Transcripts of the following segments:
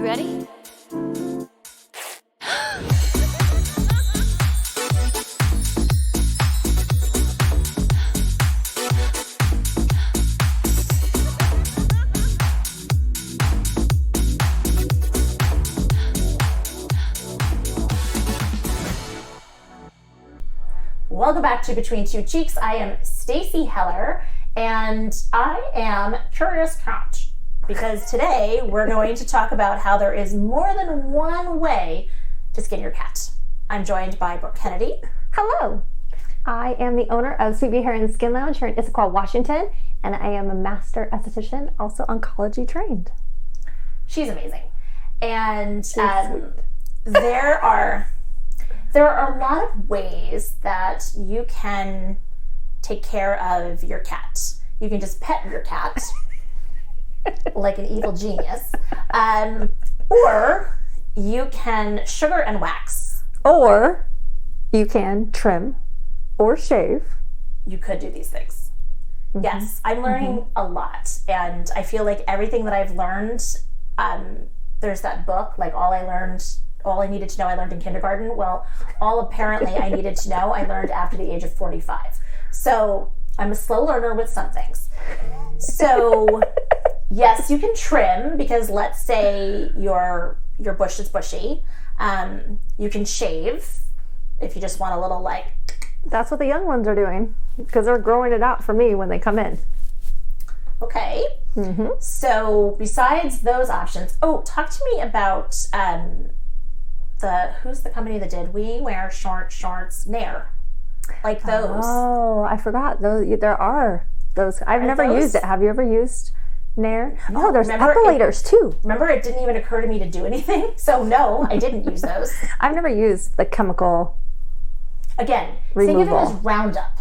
ready? Welcome back to Between Two Cheeks. I am Stacy Heller, and I am Curious Cat, because today we're going to talk about how there is more than one way to skin your cat. I'm joined by Brooke Kennedy. Hello. I am the owner of Sweet Bee Hair and Skin Lounge here in Issaquah, Washington, and I am a master esthetician, also oncology trained. She's amazing. And there are a lot of ways that you can take care of your cat. You can just pet your cat like an evil genius, or you can sugar and wax. Or you can trim or shave. You could do these things. Mm-hmm. Yes, I'm learning a lot, and I feel like everything that I've learned, there's that book, like all I needed to know I learned in kindergarten. Well, all apparently I needed to know I learned after the age of 45. So I'm a slow learner with some things. So yes, you can trim, because let's say your bush is bushy. You can shave if you just want a little like. That's what the young ones are doing, because they're growing it out for me when they come in. Okay. Mm-hmm. So besides those options, talk to me about who's the company that did We Wear Shorts, Nair. Like those. Oh, I forgot. There are those. I've never used it. Have you ever used Nair? No, there's epilators too. Remember, it didn't even occur to me to do anything. So no, I didn't use those. I've never used the chemical. Again, removal. think of it as Roundup.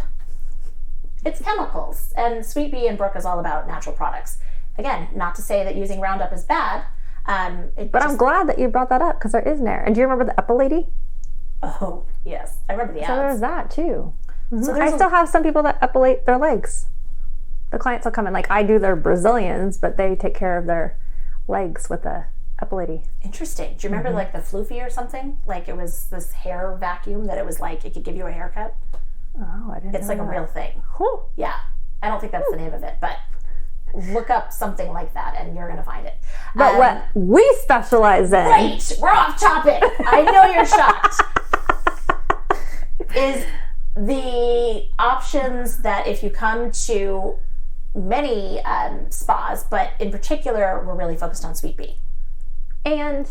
It's chemicals, and Sweet Bee and Brooke is all about natural products. Again, not to say that using Roundup is bad. But I'm glad that you brought that up, because there is Nair. And do you remember the Epilady? Oh, yes. I remember the ads. So there's that, too. Mm-hmm. So I still have some people that epilate their legs. The clients will come in, like I do their Brazilians, but they take care of their legs with the Epilady. Interesting. Do you remember like the Floofy or something? Like it was this hair vacuum that it was like, it could give you a haircut? Oh, I didn't know It's like that. a real thing. Whew. Yeah. I don't think that's the name of it, but look up something like that and you're going to find it. But what we specialize in... Right! We're off topic! I know you're shocked. Is the options that if you come to many spas, but in particular, we're really focused on Sweet Bee. And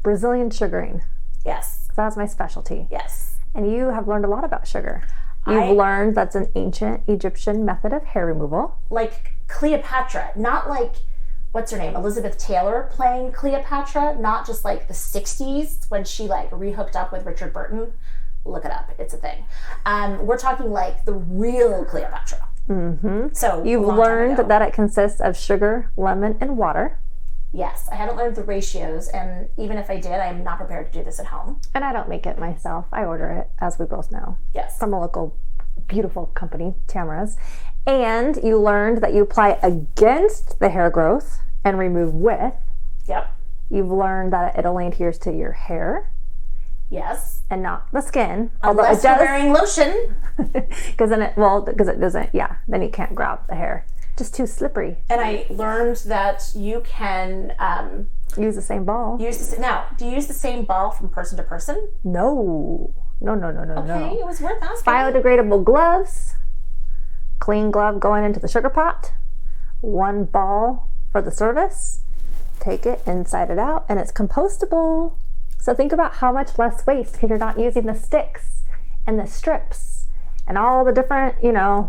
Brazilian sugaring. Yes. That's my specialty. Yes. And you have learned a lot about sugar. You've learned that's an ancient Egyptian method of hair removal. Like Cleopatra, not like, what's her name, Elizabeth Taylor playing Cleopatra, not just like the 60s when she like rehooked up with Richard Burton. Look it up, it's a thing. We're talking like the real Cleopatra. Mm-hmm. So you've learned that it consists of sugar, lemon, and water. Yes, I haven't learned the ratios, and even if I did, I'm not prepared to do this at home. And I don't make it myself. I order it, as we both know. Yes. From a local beautiful company, Tamara's. And you learned that you apply against the hair growth and remove with. Yep. You've learned that it only adheres to your hair. Yes. And not the skin. Unless you're wearing lotion. Because it doesn't, then you can't grab the hair. Just too slippery. And I learned that you can use the same ball. Now, do you use the same ball from person to person? No. Okay, it was worth asking. Biodegradable gloves. Clean glove going into the sugar pot. One ball for the service. Take it, inside it out, and it's compostable. So think about how much less waste, because you're not using the sticks and the strips and all the different,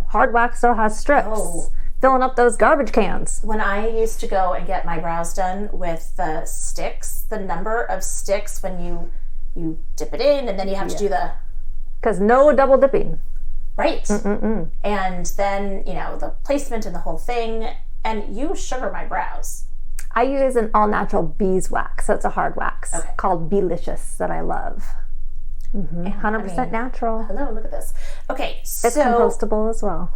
hard wax still has strips. Oh. Filling up those garbage cans. When I used to go and get my brows done with the sticks, the number of sticks when you dip it in and then you have to do the... Because no double dipping. Right. Mm-mm-mm. And then, the placement and the whole thing. And you sugar my brows. I use an all-natural beeswax, so it's a hard wax called Beelicious that I love. 100% natural. Hello, look at this. Okay, so... It's compostable as well.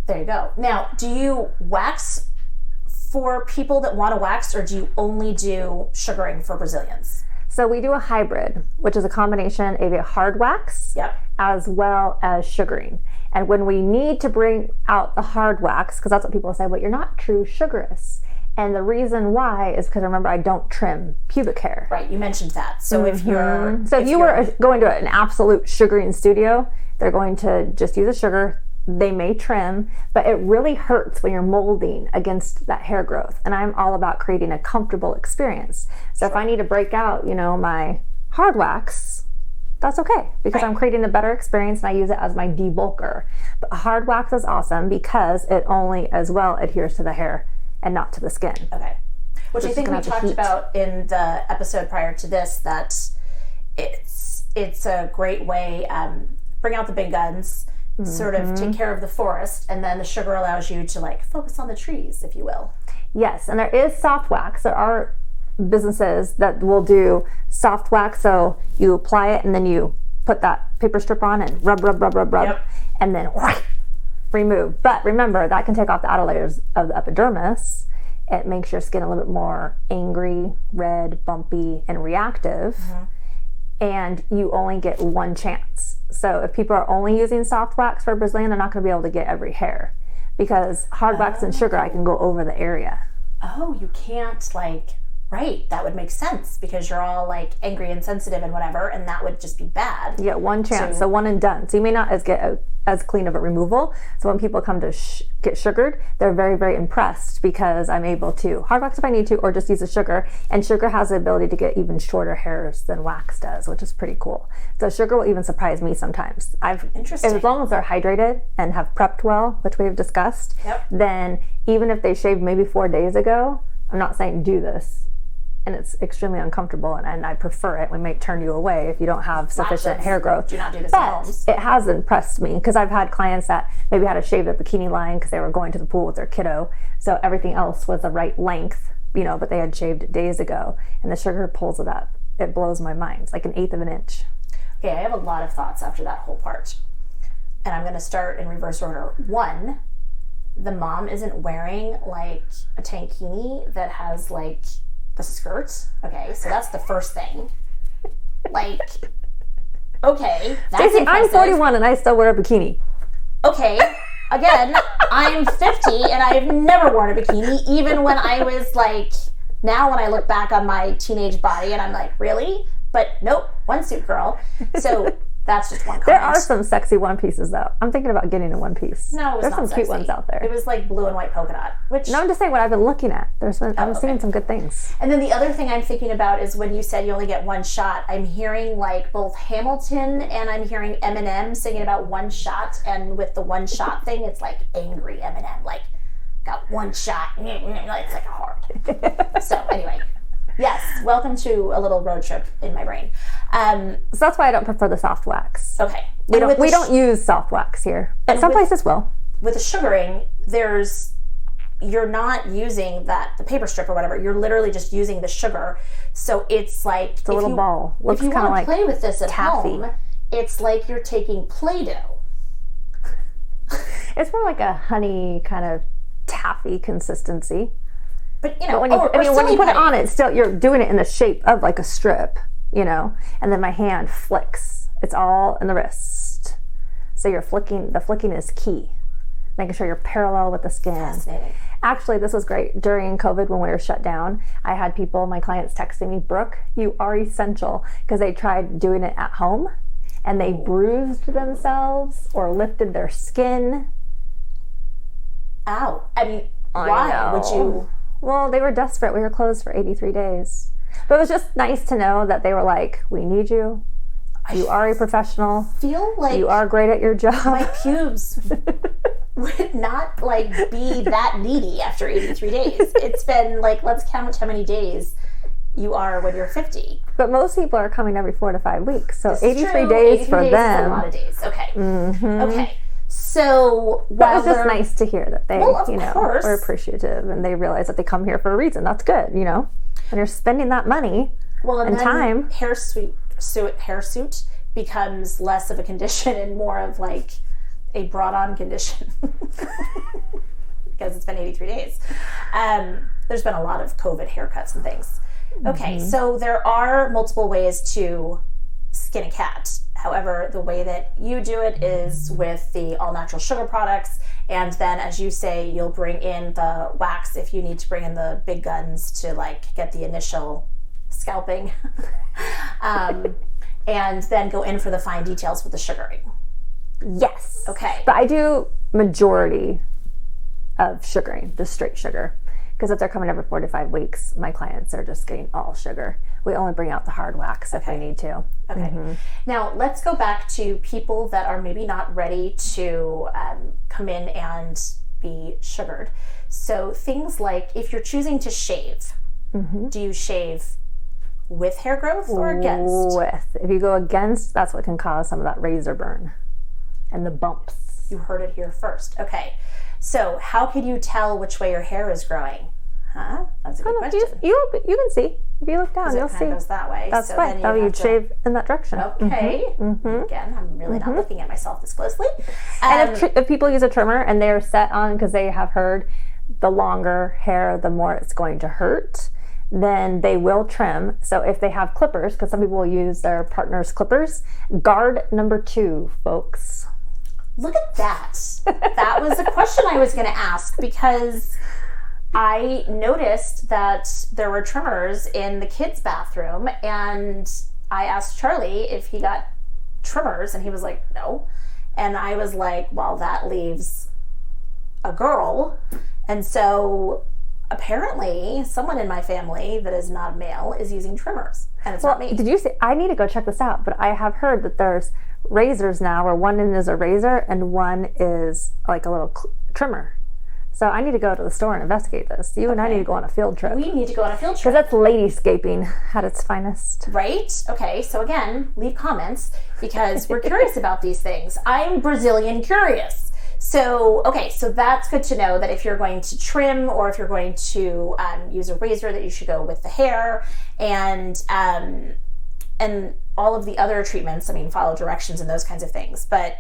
There you go. Now, do you wax for people that want to wax, or do you only do sugaring for Brazilians? So we do a hybrid, which is a combination of a hard wax as well as sugaring. And when we need to bring out the hard wax, because that's what people say, well, you're not true sugarist. And the reason why is because, remember, I don't trim pubic hair. Right, you mentioned that. So if you're... So if you were going to an absolute sugaring studio, they're going to just use a sugar. They may trim, but it really hurts when you're molding against that hair growth. And I'm all about creating a comfortable experience. So if I need to break out, my hard wax, that's okay, because I'm creating a better experience and I use it as my debulker. But hard wax is awesome because it only as well adheres to the hair and not to the skin. Okay. Which I think we talked about in the episode prior to this, that it's a great way, bring out the big guns, sort of take care of the forest, and then the sugar allows you to focus on the trees, if you will. Yes, and there is soft wax. There are businesses that will do soft wax, so you apply it and then you put that paper strip on and rub, and then remove. But remember, that can take off the outer layers of the epidermis. It makes your skin a little bit more angry, red, bumpy, and reactive. And you only get one chance. So if people are only using soft wax for Brazilian, they're not going to be able to get every hair, because hard wax and sugar, I can go over the area. Oh, you can't right, that would make sense, because you're all angry and sensitive and whatever, and that would just be bad. You get one chance, so one and done. So you may not get as clean of a removal. So when people come to get sugared, they're very, very impressed, because I'm able to hard wax if I need to, or just use the sugar. And sugar has the ability to get even shorter hairs than wax does, which is pretty cool. So sugar will even surprise me sometimes. Interesting. As long as they're hydrated and have prepped well, which we've discussed, then even if they shaved maybe 4 days ago, I'm not saying do this, and it's extremely uncomfortable, and I prefer it. We might turn you away if you don't have sufficient hair growth. Do not do this at home. It has impressed me, because I've had clients that maybe had to shave their bikini line because they were going to the pool with their kiddo, so everything else was the right length, but they had shaved days ago, and the sugar pulls it up. It blows my mind. It's like 1/8 of an inch. Okay, I have a lot of thoughts after that whole part, and I'm going to start in reverse order. 1, the mom isn't wearing a tankini that has the skirt. Okay, so that's the first thing. Okay, that's Stacy, impressive. I'm 41 and I still wear a bikini. Okay, again, I'm 50 and I've never worn a bikini, even when I was now when I look back on my teenage body and I'm really? But nope, one suit girl. So that's just one comment. There are some sexy one pieces though. I'm thinking about getting a one piece. No, it was There's not some sexy. cute ones out there. It was blue and white polka dot. Which No, I'm just saying what I've been looking at. I'm seeing some good things. And then the other thing I'm thinking about is when you said you only get one shot, I'm hearing both Hamilton and I'm hearing Eminem singing about one shot, and with the one shot thing, it's angry Eminem, got one shot, it's a hard. So anyway, yes, welcome to a little road trip in my brain. So that's why I don't prefer the soft wax. Okay. We don't use soft wax here, but some places will. With the sugaring, you're not using the paper strip or whatever. You're literally just using the sugar. So it's it's a little ball. Looks if you kind of want to play with this at taffy. home, it's you're taking Play-Doh. It's more like a honey kind of taffy consistency. But when you put it on, it's still, you're doing it in the shape of a strip, and then my hand flicks. It's all in the wrist. So the flicking is key. Making sure you're parallel with the skin. Fascinating. Actually, this was great. During COVID, when we were shut down, I had my clients texting me, Brooke, you are essential, because they tried doing it at home and they bruised themselves or lifted their skin. Ow. I mean, why would you? Well, they were desperate. We were closed for 83 days. But it was just nice to know that they were we need you. You are a professional. Feel you are great at your job. My pubes would not be that needy after 83 days. It's been let's count how many days you are when you're 50. But most people are coming every 4 to 5 weeks. So 83 days 83 for days them. Is a lot of days. Okay. Mm-hmm. Okay. So that was just nice to hear that they, course. are appreciative and they realize that they come here for a reason. That's good, When you're spending that money and then time. Hair suit becomes less of a condition and more of a brought-on condition because it's been 83 days. There's been a lot of COVID haircuts and things. Okay, so there are multiple ways to skin a cat. However, the way that you do it is with the all-natural sugar products, and then, as you say, you'll bring in the wax if you need to bring in the big guns to like get the initial scalping, and then go in for the fine details with the sugaring. Yes. Okay. But I do majority of sugaring, just straight sugar. Because if they're coming every 4 to 5 weeks, my clients are just getting all sugar. We only bring out the hard wax if we need to. Okay. Now, let's go back to people that are maybe not ready to come in and be sugared. So things like if you're choosing to shave, do you shave with hair growth or against? With. If you go against, that's what can cause some of that razor burn and the bumps. You heard it here first. Okay. So how can you tell which way your hair is growing? Huh? That's a good question. You can see. If you look down, you'll see. It goes that way. That's so fine. then You'd shave in that direction. Okay. Again, I'm really not looking at myself this closely. And if people use a trimmer and they're set on, because they have heard the longer hair, the more it's going to hurt, then they will trim. So if they have clippers, because some people will use their partner's clippers, guard number 2, folks. Look at that. That was a question I was going to ask, because I noticed that there were trimmers in the kids' bathroom, and I asked Charlie if he got trimmers, and he was like, no. And I was like, well, that leaves a girl. And so apparently someone in my family that is not a male is using trimmers, and it's not me. Did you say, I need to go check this out, but I have heard that there's razors now where one end is a razor and one is like a little trimmer. So I need to go to the store and investigate this. You and I need to go on a field trip. We need to go on a field trip. Because that's ladyscaping at its finest. Right? Okay, so again, leave comments because we're curious about these things. I'm Brazilian curious. So, okay, so that's good to know that if you're going to trim or if you're going to use a razor, that you should go with the hair, and all of the other treatments, I mean, follow directions and those kinds of things. But,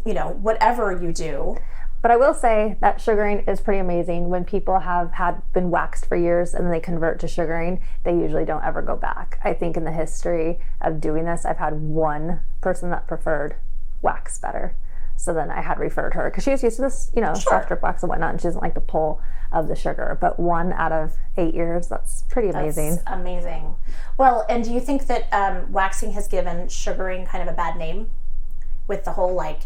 you know, whatever you do. But I will say that sugaring is pretty amazing. When people have been waxed for years and then they convert to sugaring, they usually don't ever go back. I think in the history of doing this, I've had one person that preferred wax better. So then I had referred her, because she was used to this, you know, soft drip wax and whatnot, and she doesn't like the pull of the sugar. But 1 out of 8 years, that's pretty amazing. That's amazing. Well, and do you think that waxing has given sugaring kind of a bad name with the whole like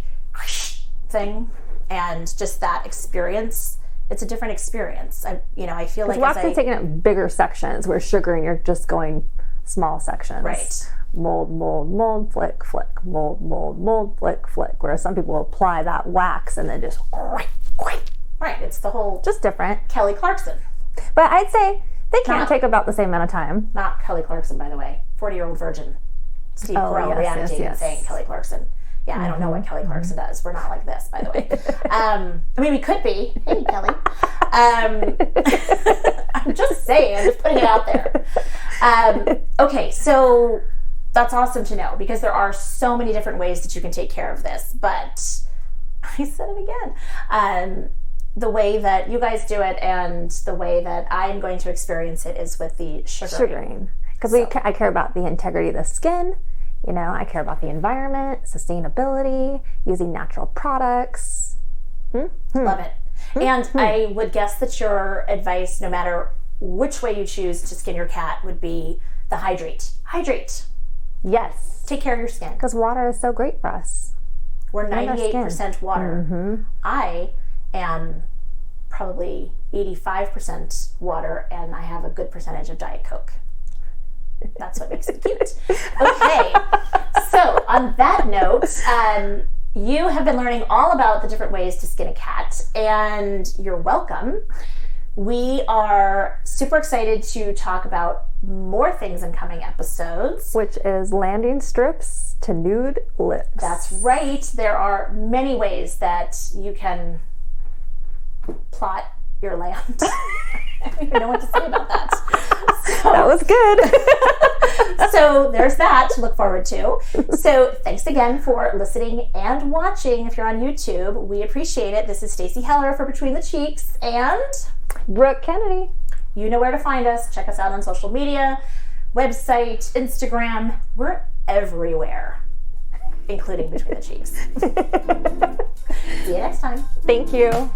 thing and just that experience? It's a different experience. I feel like waxing taking up bigger sections, where sugaring you're just going small sections. Right. Mold, mold, mold, flick, flick, mold, mold, mold, flick, flick. Whereas some people apply that wax and then just right. It's the whole just different. Kelly Clarkson. But I'd say they can't take about the same amount of time. Not Kelly Clarkson, by the way. 40-year-old virgin. Steve Carell reanimating saying Kelly Clarkson. Yeah, I don't know what Kelly Clarkson does. We're not like this, by the way. I mean, we could be. Hey, Kelly. I'm just saying. I'm just putting it out there. Okay, so that's awesome to know, because there are so many different ways that you can take care of this. But I said it again. The way that you guys do it and the way that I'm going to experience it is with the sugaring. Because I care about the integrity of the skin. You know, I care about the environment, sustainability, using natural products. Love it. And I would guess that your advice, no matter which way you choose to skin your cat, would be the hydrate. Hydrate. Yes. Take care of your skin. Because water is so great for us. We're 98% water. I am probably 85% water, and I have a good percentage of Diet Coke. That's what makes it cute. Okay, so on that note, you have been learning all about the different ways to skin a cat, and you're welcome. We are super excited to talk about more things in coming episodes. Which is landing strips to nude lips. That's right. There are many ways that you can plot your land. I don't even know what to say about that. So, that was good. So there's that to look forward to. So thanks again for listening and watching. If you're on YouTube, we appreciate it. This is Stacy Heller for Between the Cheeks, and Brooke Kennedy. You know where to find us. Check us out on social media, website, Instagram. We're everywhere, including Between the Cheeks. See you next time. Thank you.